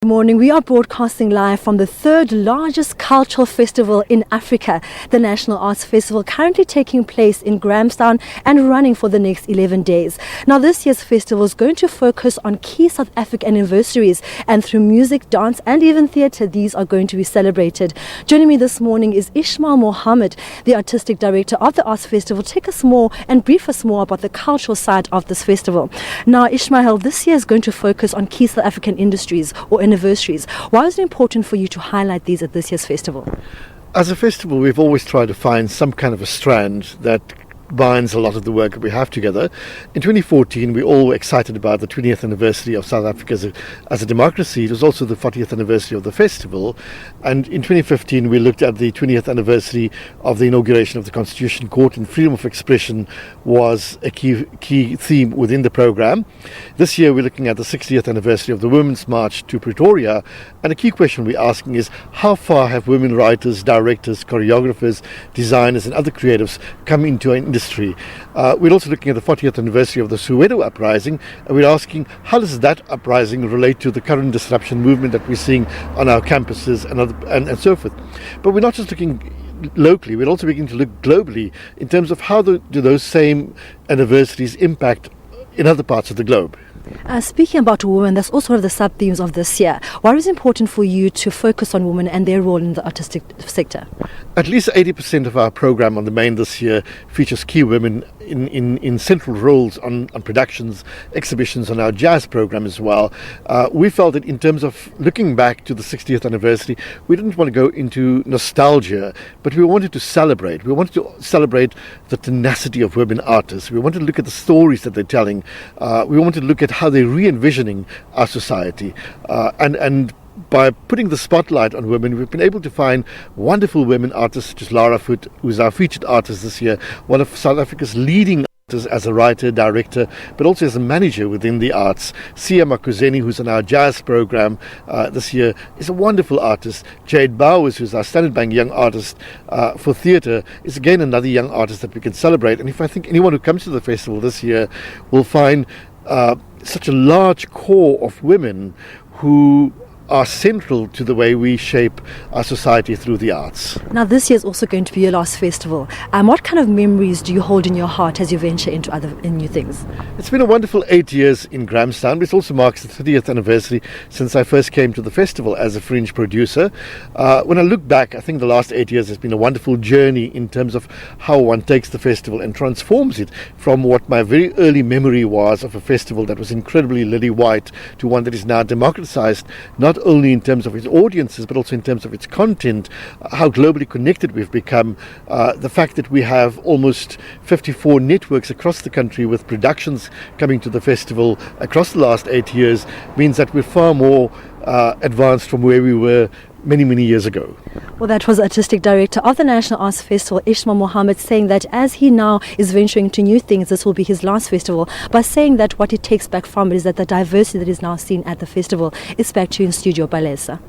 Good morning. We are broadcasting live from the third largest cultural festival in Africa, the National Arts Festival, currently taking place in Grahamstown and running for the next 11 days. Now, this year's festival is going to focus on key South African anniversaries, and through music, dance and even theatre, these are going to be celebrated. Joining me this morning is Ismail Mohammed, the artistic director of the Arts Festival. Take us more and brief us more about the cultural side of this festival. Now, Ismail, this year is going to focus on key South African industries or anniversaries. Why is it important for you to highlight these at this year's festival? As a festival, we've always tried to find some kind of a strand that binds a lot of the work that we have together. In 2014, we all were excited about the 20th anniversary of South Africa as a democracy. It was also the 40th anniversary of the festival. And in 2015, we looked at the 20th anniversary of the inauguration of the Constitution Court, and freedom of expression was a key theme within the program. This year, we're looking at the 60th anniversary of the Women's March to Pretoria. And a key question we're asking is, how far have women writers, directors, choreographers, designers and other creatives come into an industry? We're also looking at the 40th anniversary of the Soweto uprising, and we're asking, how does that uprising relate to the current disruption movement that we're seeing on our campuses and so forth. But we're not just looking locally, we're also beginning to look globally in terms of how do those same anniversaries impact in other parts of the globe. Speaking about women, that's also one of the sub-themes of this year. Why is it important for you to focus on women and their role in the artistic sector? At least 80% of our program on the main this year features key women in central roles on productions, exhibitions, on our jazz program as well. We felt that in terms of looking back to the 60th anniversary, we didn't want to go into nostalgia, but we wanted to celebrate. We wanted to celebrate the tenacity of women artists. We wanted to look at the stories that they're telling. We wanted to look at how they're re-envisioning our society. And by putting the spotlight on women, we've been able to find wonderful women artists such as Lara Foot, who's our featured artist this year, one of South Africa's leading artists as a writer, director, but also as a manager within the arts. Sia Makuzeni, who's on our jazz program this year, is a wonderful artist. Jade Bowers, who's our Standard Bank Young Artist for theatre, is again another young artist that we can celebrate. And if I think anyone who comes to the festival this year will find such a large core of women who are central to the way we shape our society through the arts. Now, this year is also going to be your last festival. What kind of memories do you hold in your heart as you venture into new things? It's been a wonderful 8 years in Grahamstown, but it also marks the 30th anniversary since I first came to the festival as a fringe producer. When I look back, I think the last 8 years has been a wonderful journey in terms of how one takes the festival and transforms it from what my very early memory was of a festival that was incredibly lily white to one that is now democratized, not only in terms of its audiences but also in terms of its content, how globally connected we've become, the fact that we have almost 54 networks across the country with productions coming to the festival across the last 8 years means that we're far more advanced from where we were many years ago. Well, that was Artistic Director of the National Arts Festival, Ismail Mohammed, saying that as he now is venturing into new things, this will be his last festival, by saying that what he takes back from it is that the diversity that is now seen at the festival is back to you in studio, Balesa.